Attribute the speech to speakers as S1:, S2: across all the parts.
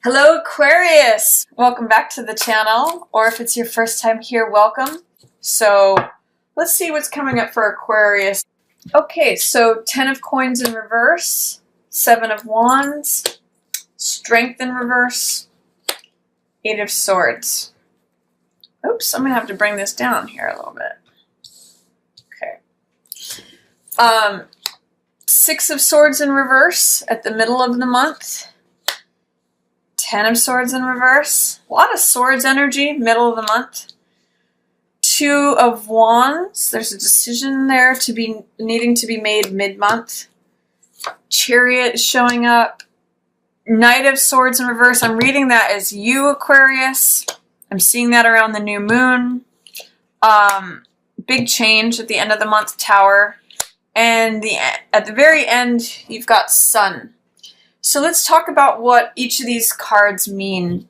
S1: Hello Aquarius! Welcome back to the channel, or if it's your first time here, welcome. So let's see what's coming up for Aquarius. Okay, so 10 of coins in reverse, 7 of wands, strength in reverse, 8 of swords. Oops, I'm gonna have to bring this down here a little bit. Okay. 6 of swords in reverse at the middle of the month. 10 of swords in reverse. A lot of swords energy, middle of the month. 2 of wands. There's a decision there needing to be made mid-month. Chariot is showing up. Knight of swords in reverse. I'm reading that as you, Aquarius. I'm seeing that around the new moon. Big change at the end of the month, Tower. And at the very end, you've got Sun. So let's talk about what each of these cards mean.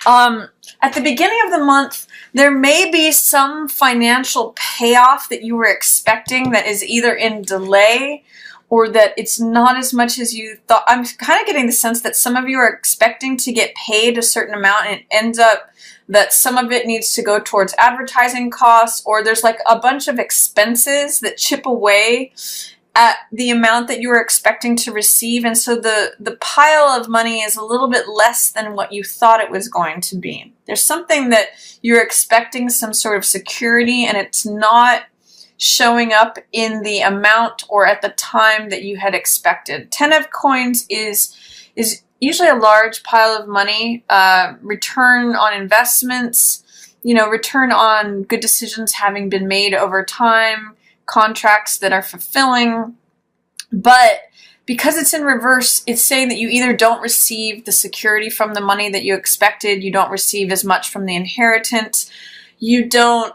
S1: At the beginning of the month, there may be some financial payoff that you were expecting that is either in delay or that it's not as much as you thought. I'm kind of getting the sense that some of you are expecting to get paid a certain amount and it ends up that some of it needs to go towards advertising costs, or there's like a bunch of expenses that chip away at the amount that you were expecting to receive, and so the pile of money is a little bit less than what you thought it was going to be. There's something that you're expecting, some sort of security, and it's not showing up in the amount or at the time that you had expected. 10 of coins is usually a large pile of money, return on investments, return on good decisions having been made over time, contracts that are fulfilling. But because it's in reverse, it's saying that you either don't receive the security from the money that you expected, you don't receive as much from the inheritance, you don't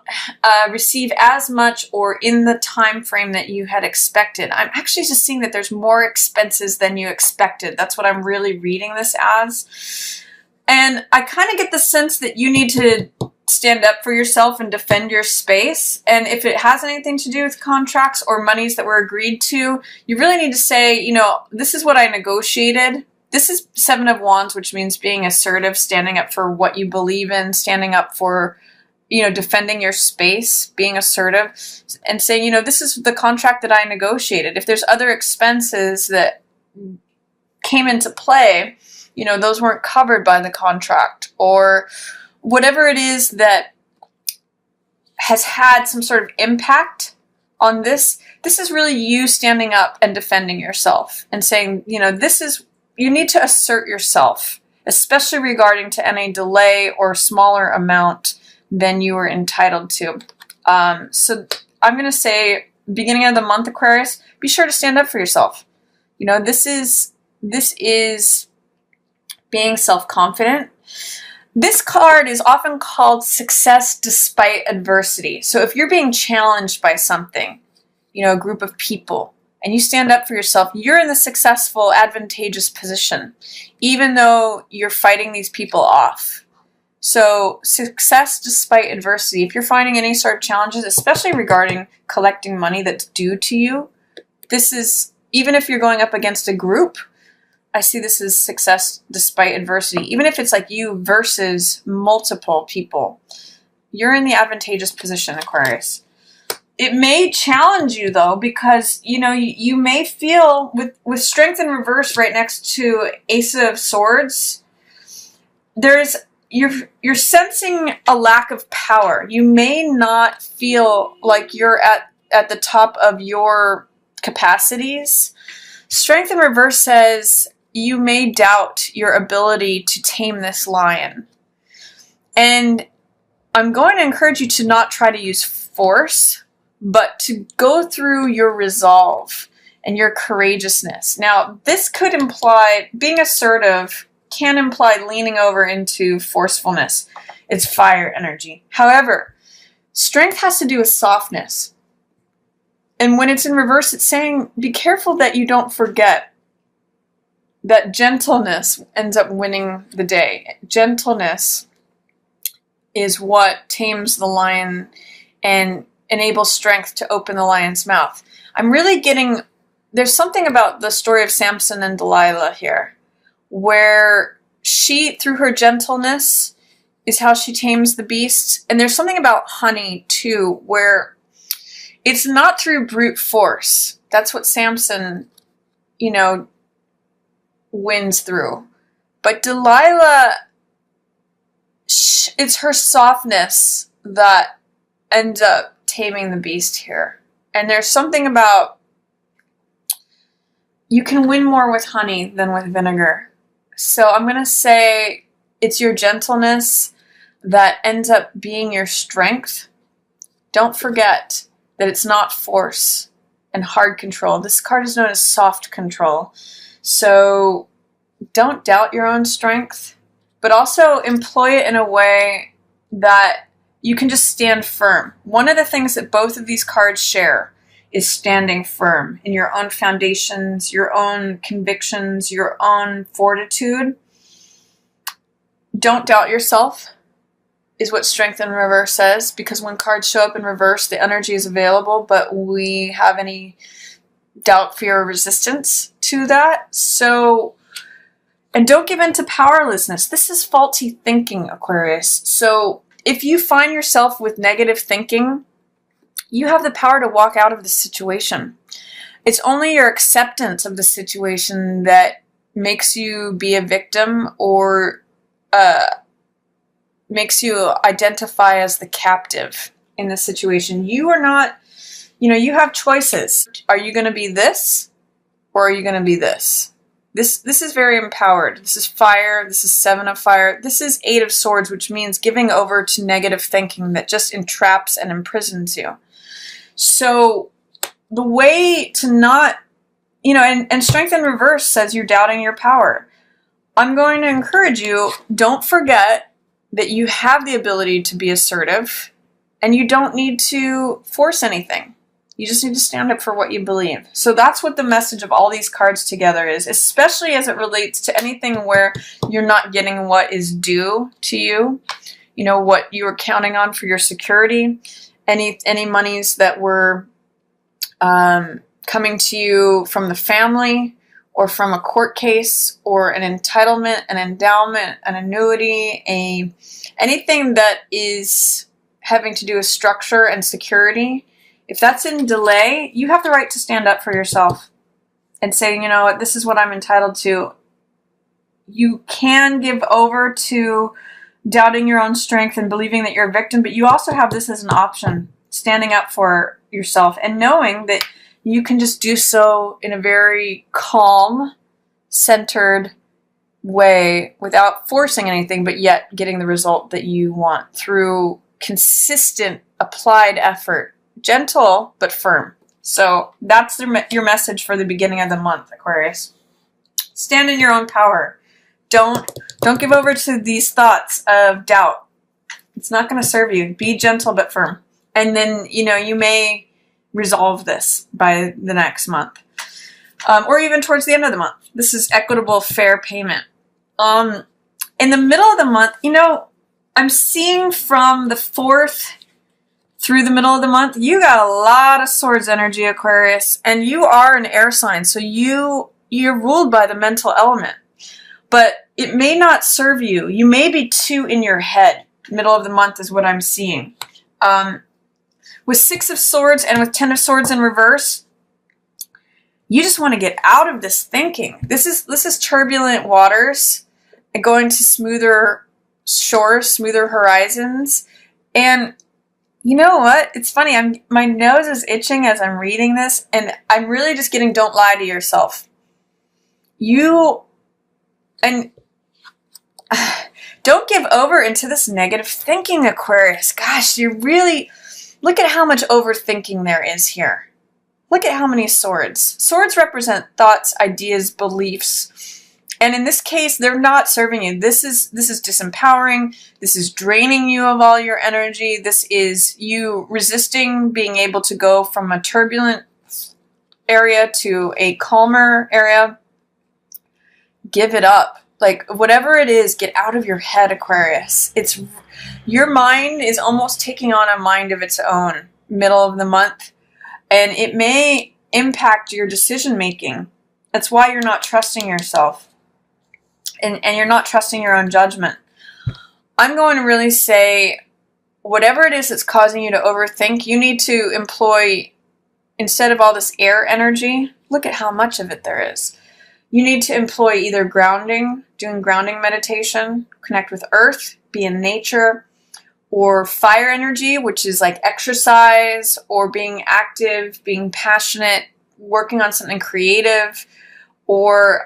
S1: receive as much or in the time frame that you had expected. I'm actually just seeing that there's more expenses than you expected. That's what I'm really reading this as. And I kind of get the sense that you need to stand up for yourself and defend your space. And if it has anything to do with contracts or monies that were agreed to, you really need to say, this is what I negotiated. This is 7 of wands, which means being assertive, standing up for what you believe in, standing up for, defending your space, being assertive, and saying, this is the contract that I negotiated. If there's other expenses that came into play, those weren't covered by the contract, or whatever it is that has had some sort of impact on this is really you standing up and defending yourself and saying, you need to assert yourself, especially regarding to any delay or smaller amount than you were entitled to. So I'm going to say, beginning of the month, Aquarius, be sure to stand up for yourself. This is being self-confident. This card is often called success despite adversity. So if you're being challenged by something, a group of people, and you stand up for yourself, you're in the successful, advantageous position, even though you're fighting these people off. So success despite adversity. If you're finding any sort of challenges, especially regarding collecting money that's due to you, this is, even if you're going up against a group, I see this as success despite adversity. Even if it's like you versus multiple people, you're in the advantageous position, Aquarius. It may challenge you though, because you may feel with strength in reverse right next to Ace of Swords, you're sensing a lack of power. You may not feel like you're at the top of your capacities. Strength in reverse says you may doubt your ability to tame this lion. And I'm going to encourage you to not try to use force, but to go through your resolve and your courageousness. Now, this could imply being assertive, can imply leaning over into forcefulness. It's fire energy. However, strength has to do with softness. And when it's in reverse, it's saying, be careful that you don't forget that gentleness ends up winning the day. Gentleness is what tames the lion and enables strength to open the lion's mouth. I'm really getting, there's something about the story of Samson and Delilah here, where she, through her gentleness, is how she tames the beast. And there's something about honey, too, where it's not through brute force. That's what Samson, you know, wins through. But Delilah, it's her softness that ends up taming the beast here. And there's something about, you can win more with honey than with vinegar. So I'm going to say it's your gentleness that ends up being your strength. Don't forget that it's not force and hard control. This card is known as soft control. So don't doubt your own strength, but also employ it in a way that you can just stand firm. One of the things that both of these cards share is standing firm in your own foundations, your own convictions, your own fortitude. Don't doubt yourself is what Strength in Reverse says, because when cards show up in reverse, the energy is available, but we have any doubt, fear, or resistance to that. So, and don't give in to powerlessness. This is faulty thinking, Aquarius. So if you find yourself with negative thinking, you have the power to walk out of the situation. It's only your acceptance of the situation that makes you be a victim or makes you identify as the captive in the situation. You are not, you have choices. Are you going to be this or are you going to be this? This is very empowered. This is fire. This is 7 of fire. This is 8 of swords, which means giving over to negative thinking that just entraps and imprisons you. So the way to not, and Strength in Reverse says you're doubting your power. I'm going to encourage you, don't forget that you have the ability to be assertive and you don't need to force anything. You just need to stand up for what you believe. So that's what the message of all these cards together is, especially as it relates to anything where you're not getting what is due to you, what you were counting on for your security, any monies that were coming to you from the family or from a court case or an entitlement, an endowment, an annuity, anything that is having to do with structure and security. If that's in delay, you have the right to stand up for yourself and say, you know what, this is what I'm entitled to. You can give over to doubting your own strength and believing that you're a victim, but you also have this as an option, standing up for yourself and knowing that you can just do so in a very calm, centered way without forcing anything, but yet getting the result that you want through consistent, applied effort. Gentle, but firm. So that's your message for the beginning of the month, Aquarius. Stand in your own power. Don't give over to these thoughts of doubt. It's not going to serve you. Be gentle, but firm. And then, you may resolve this by the next month. Or even towards the end of the month. This is equitable, fair payment. In the middle of the month, I'm seeing from the 4th through the middle of the month, you got a lot of swords energy, Aquarius, and you are an air sign, so you're ruled by the mental element. But it may not serve you. You may be too in your head. Middle of the month is what I'm seeing. With 6 of swords and with 10 of swords in reverse, you just want to get out of this thinking. This is turbulent waters and going to smoother shores, smoother horizons. And you know what? It's funny. My nose is itching as I'm reading this, and I'm really just getting don't lie to yourself. Don't give over into this negative thinking, Aquarius. Gosh, look at how much overthinking there is here. Look at how many swords. Swords represent thoughts, ideas, beliefs. And in this case, they're not serving you. This is disempowering. This is draining you of all your energy. This is you resisting being able to go from a turbulent area to a calmer area. Give it up. Like, whatever it is, get out of your head, Aquarius. Your mind is almost taking on a mind of its own middle of the month, and it may impact your decision making. That's why you're not trusting yourself. and you're not trusting your own judgment. I'm going to really say, whatever it is that's causing you to overthink, you need to employ, instead of all this air energy, look at how much of it there is. You need to employ either grounding, doing grounding meditation, connect with earth, be in nature, or fire energy, which is like exercise or being active, being passionate, working on something creative, or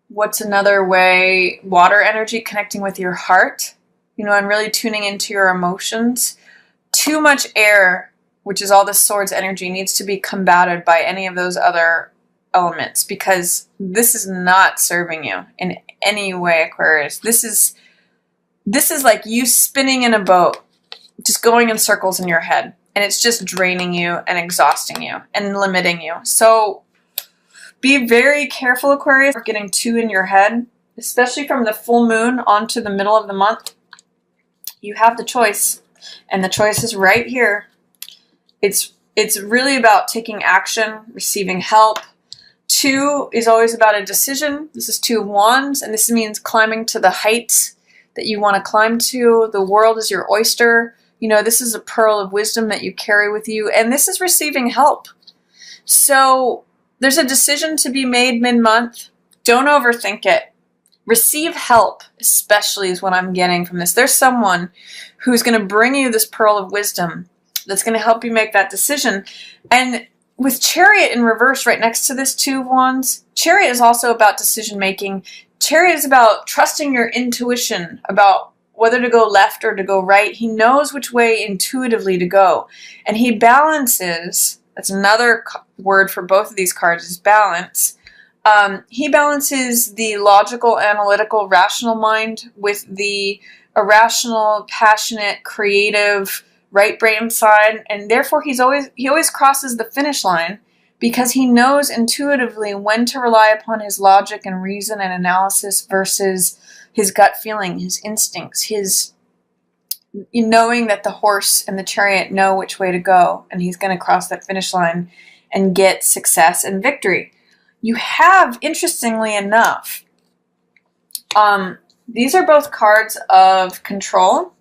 S1: what's another way? Water energy, connecting with your heart, and really tuning into your emotions. Too much air, which is all the swords energy, needs to be combated by any of those other elements, because this is not serving you in any way, Aquarius. This is like you spinning in a boat, just going in circles in your head, and it's just draining you and exhausting you and limiting you. So be very careful, Aquarius, of getting too in your head, especially from the full moon onto the middle of the month. You have the choice, and the choice is right here. It's really about taking action, receiving help. 2 is always about a decision. This is 2 of Wands, and this means climbing to the heights that you want to climb to. The world is your oyster. This is a pearl of wisdom that you carry with you, and this is receiving help. So there's a decision to be made mid-month. Don't overthink it. Receive help, especially, is what I'm getting from this. There's someone who's going to bring you this pearl of wisdom that's going to help you make that decision. And with Chariot in reverse right next to this 2 of Wands, Chariot is also about decision making. Chariot is about trusting your intuition about whether to go left or to go right. He knows which way intuitively to go. And he balances, that's another word for both of these cards, is balance. He balances the logical, analytical, rational mind with the irrational, passionate, creative, right brain side, and therefore he always crosses the finish line, because he knows intuitively when to rely upon his logic and reason and analysis versus his gut feeling, his instincts, his knowing that the horse and the chariot know which way to go, and he's going to cross that finish line and get success and victory. You have, interestingly enough, these are both cards of control.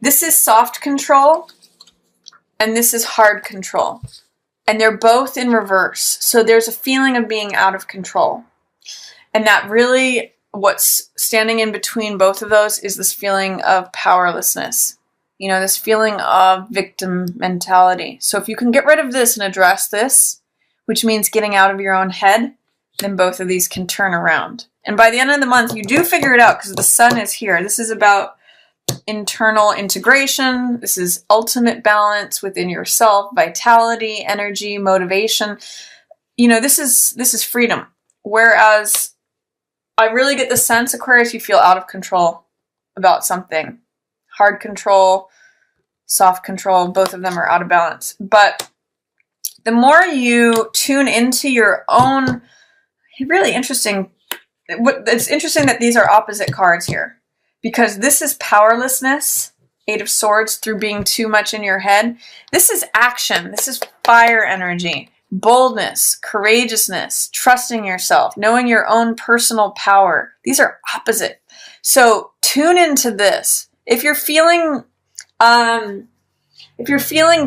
S1: This is soft control, and this is hard control. And they're both in reverse. So there's a feeling of being out of control. And that really, what's standing in between both of those is this feeling of powerlessness. This feeling of victim mentality. So if you can get rid of this and address this, which means getting out of your own head, then both of these can turn around. And by the end of the month, you do figure it out, because the sun is here. This is about internal integration. This is ultimate balance within yourself, vitality, energy, motivation. This is freedom. Whereas I really get the sense, Aquarius, you feel out of control about something. Hard control, soft control, both of them are out of balance. But the more you tune into your own, really interesting, it's interesting that these are opposite cards here, because this is powerlessness, 8 of Swords, through being too much in your head. This is action. This is fire energy, boldness, courageousness, trusting yourself, knowing your own personal power. These are opposite. So tune into this. If you're feeling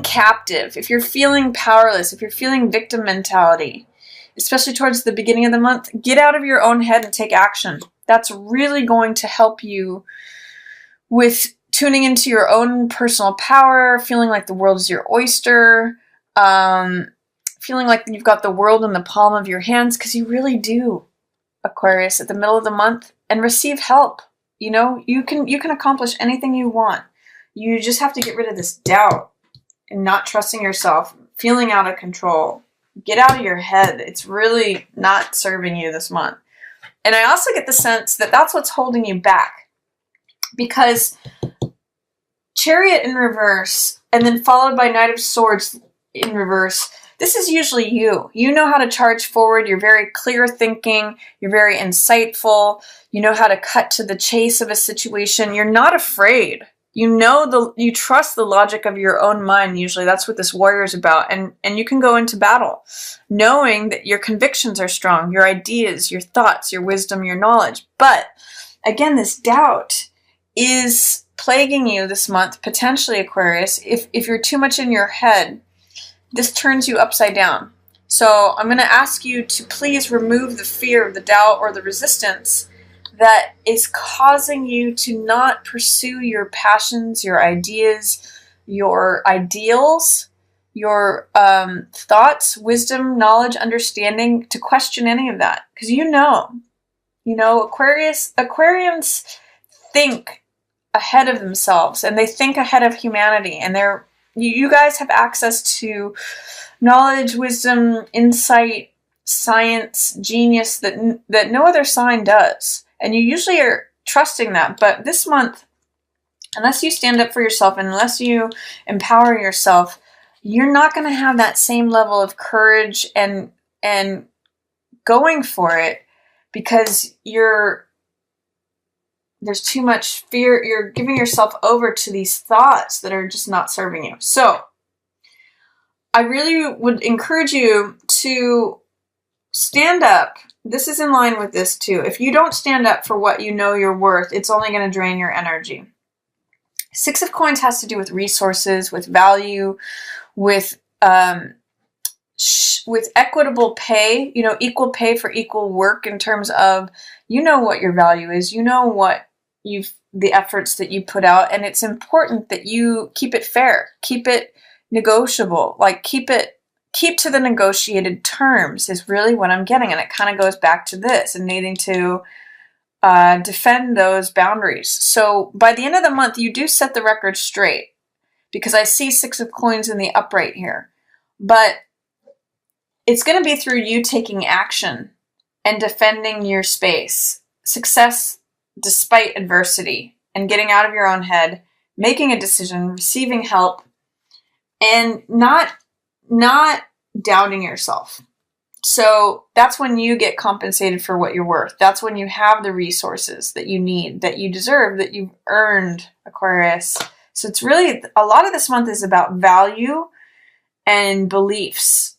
S1: captive, if you're feeling powerless, if you're feeling victim mentality, especially towards the beginning of the month, get out of your own head and take action. That's really going to help you with tuning into your own personal power, feeling like the world is your oyster, feeling like you've got the world in the palm of your hands, because you really do, Aquarius, at the middle of the month. And receive help. You can accomplish anything you want. You just have to get rid of this doubt and not trusting yourself, feeling out of control. Get out of your head. It's really not serving you this month. And I also get the sense that that's what's holding you back, because Chariot in reverse and then followed by Knight of Swords in reverse, this is usually you. You know how to charge forward. You're very clear thinking. You're very insightful. You know how to cut to the chase of a situation. You're not afraid You trust the logic of your own mind. Usually that's what this warrior is about. And you can go into battle knowing that your convictions are strong, your ideas, your thoughts, your wisdom, your knowledge. But again, this doubt is plaguing you this month, potentially, Aquarius. If you're too much in your head, this turns you upside down. So I'm going to ask you to please remove the fear, the doubt, or the resistance that is causing you to not pursue your passions, your ideas, your ideals, your thoughts, wisdom, knowledge, understanding, to question any of that. Because Aquarians think ahead of themselves, and they think ahead of humanity, and you guys have access to knowledge, wisdom, insight, science, genius that no other sign does. And you usually are trusting that. But this month, unless you stand up for yourself, and unless you empower yourself, you're not going to have that same level of courage and going for it, because there's too much fear. You're giving yourself over to these thoughts that are just not serving you. So I really would encourage you to stand up. This is in line with this too. If you don't stand up for what you know you're worth, it's only going to drain your energy. Six of Coins has to do with resources, with value, with equitable pay, equal pay for equal work, in terms of, what your value is, what the efforts that you put out. And it's important that you keep it fair, keep it negotiable, like keep to the negotiated terms is really what I'm getting. And it kind of goes back to this and needing to defend those boundaries. So by the end of the month, you do set the record straight, because I see Six of Coins in the upright here. But it's going to be through you taking action and defending your space. Success despite adversity, and getting out of your own head, making a decision, receiving help, and not doubting yourself. So that's when you get compensated for what you're worth. That's when you have the resources that you need, that you deserve, that you've earned, Aquarius. So it's really, a lot of this month is about value and beliefs,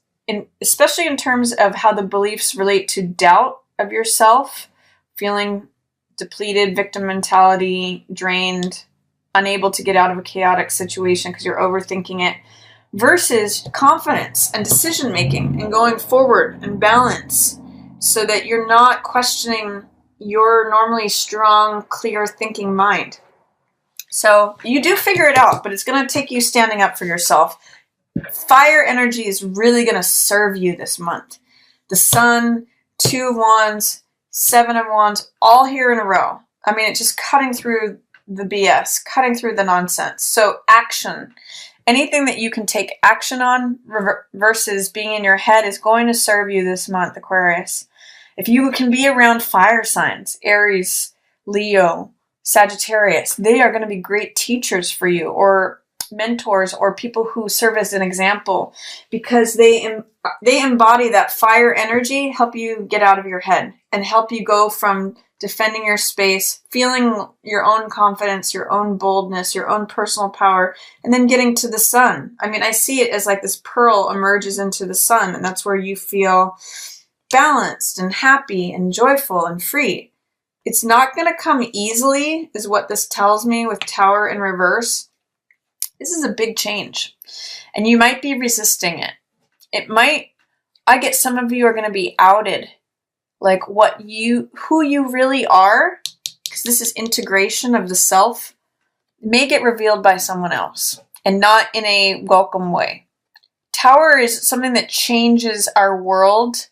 S1: especially in terms of how the beliefs relate to doubt of yourself, feeling depleted, victim mentality, drained, unable to get out of a chaotic situation because you're overthinking it, versus confidence and decision making and going forward and balance, so that you're not questioning your normally strong, clear thinking mind. So you do figure it out, but it's going to take you standing up for yourself. Fire energy is really going to serve you this month. The Sun, Two of Wands, Seven of Wands, all here in a row. I mean, it's just cutting through the BS, cutting through the nonsense. So action. Anything that you can take action on versus being in your head is going to serve you this month, Aquarius. If you can be around fire signs, Aries, Leo, Sagittarius, they are going to be great teachers for you, or mentors, or people who serve as an example, because they embody that fire energy, help you get out of your head and help you go from defending your space, feeling your own confidence, your own boldness, your own personal power, and then getting to the sun. I mean, I see it as like this pearl emerges into the sun, and that's where you feel balanced and happy and joyful and free. It's not going to come easily, is what this tells me with Tower in reverse. This is a big change, and you might be resisting it. I get some of you are going to be outed, like who you really are, because this is integration of the self, may get revealed by someone else, and not in a welcome way. Tower is something that changes our world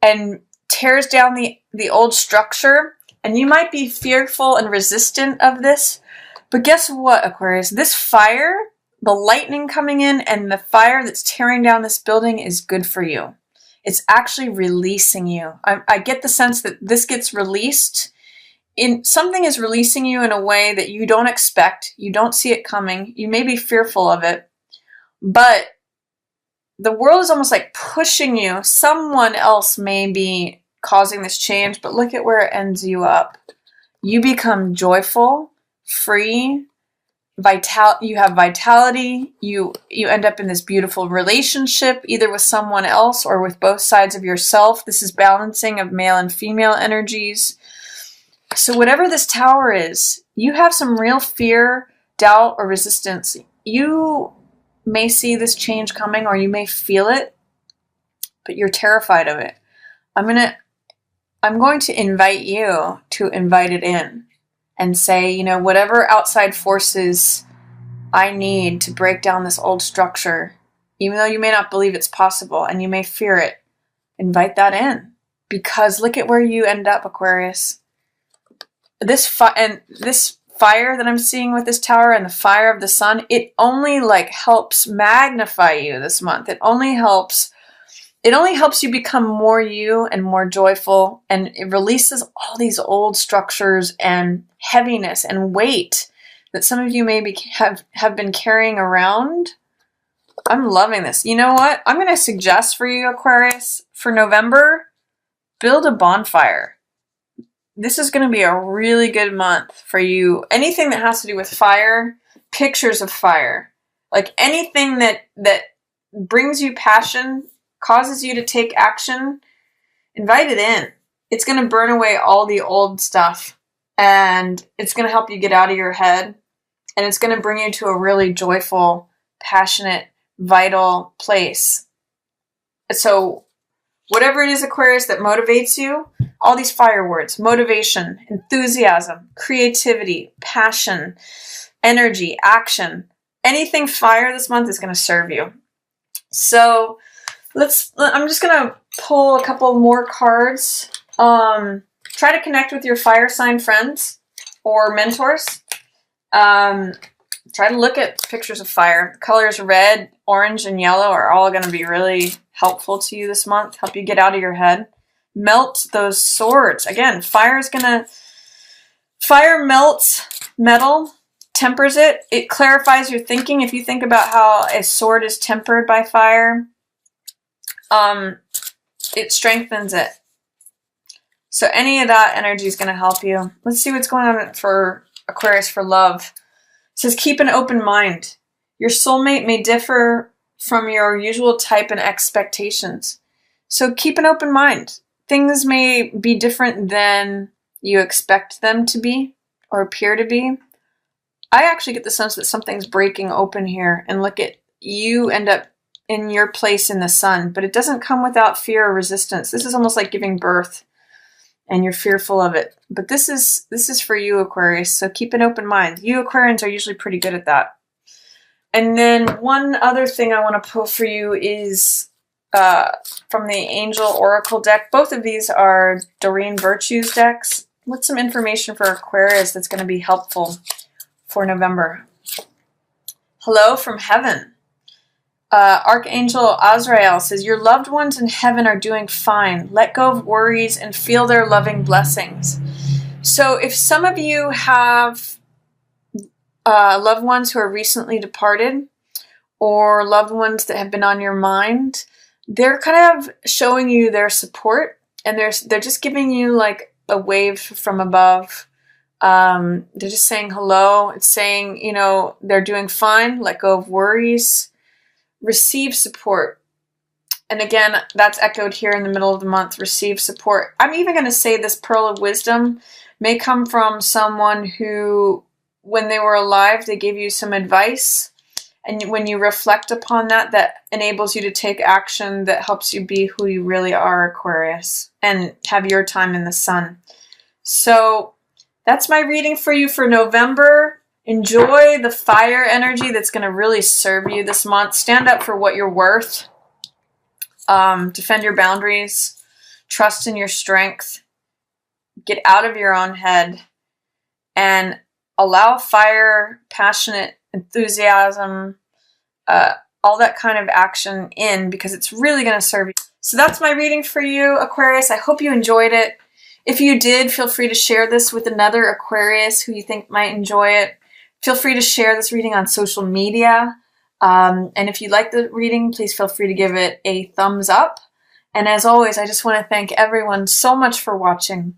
S1: and tears down the old structure, and you might be fearful and resistant of this. But guess what, Aquarius? This fire, the lightning coming in and the fire that's tearing down this building, is good for you. It's actually releasing you. I get the sense that this gets released. Something is releasing you in a way that you don't expect. You don't see it coming. You may be fearful of it. But the world is almost like pushing you. Someone else may be causing this change, but look at where it ends you up. You become joyful, free, you have vitality, you end up in this beautiful relationship, either with someone else or with both sides of yourself. This is balancing of male and female energies. So whatever this tower is, you have some real fear, doubt, or resistance. You may see this change coming, or you may feel it, but you're terrified of it. I'm going to invite you to invite it in and say, you know, whatever outside forces I need to break down this old structure, even though you may not believe it's possible and you may fear it, invite that in. Because look at where you end up, Aquarius. This fire that I'm seeing with this tower and the fire of the sun, it only like helps magnify you this month. It only helps you become more you and more joyful, and it releases all these old structures and heaviness and weight that some of you maybe have been carrying around. I'm loving this. You know what? I'm going to suggest for you, Aquarius, for November, build a bonfire. This is going to be a really good month for you. Anything that has to do with fire, pictures of fire, like anything that brings you passion, causes you to take action, invite it in. It's going to burn away all the old stuff, and it's going to help you get out of your head, and it's going to bring you to a really joyful, passionate, vital place. So whatever it is, Aquarius, that motivates you, all these fire words: motivation, enthusiasm, creativity, passion, energy, action. Anything fire this month is going to serve you. So I'm just going to pull a couple more cards. Try to connect with your fire sign friends or mentors. Try to look at pictures of fire. Colors red, orange, and yellow are all going to be really helpful to you this month. Help you get out of your head. Melt those swords. Again, fire melts metal, tempers it. It clarifies your thinking. If you think about how a sword is tempered by fire, it strengthens it. So any of that energy is going to help you. Let's see what's going on for Aquarius for love. It says, keep an open mind. Your soulmate may differ from your usual type and expectations. So keep an open mind. Things may be different than you expect them to be or appear to be. I actually get the sense that something's breaking open here, and look at you end up in your place in the sun, but it doesn't come without fear or resistance. This is almost like giving birth, and you're fearful of it. But this is for you, Aquarius, so keep an open mind. You Aquarians are usually pretty good at that. And then one other thing I want to pull for you is from the Angel Oracle deck. Both of these are Doreen Virtues decks. What's some information for Aquarius that's going to be helpful for November? Hello from heaven. Archangel Azrael says, your loved ones in heaven are doing fine. Let go of worries and feel their loving blessings. So if some of you have loved ones who are recently departed, or loved ones that have been on your mind, they're kind of showing you their support, and they're just giving you like a wave from above. They're just saying hello. It's saying, you know, they're doing fine. Let go of worries. Receive support. And again, that's echoed here in the middle of the month. Receive support. I'm even going to say this pearl of wisdom may come from someone who, when they were alive, they gave you some advice. And when you reflect upon that, that enables you to take action that helps you be who you really are, Aquarius, and have your time in the sun. So that's my reading for you for November. Enjoy the fire energy that's going to really serve you this month. Stand up for what you're worth. Defend your boundaries. Trust in your strength. Get out of your own head. And allow fire, passionate enthusiasm, all that kind of action in, because it's really going to serve you. So that's my reading for you, Aquarius. I hope you enjoyed it. If you did, feel free to share this with another Aquarius who you think might enjoy it. Feel free to share this reading on social media. And if you like the reading, please feel free to give it a thumbs up. And as always, I just want to thank everyone so much for watching.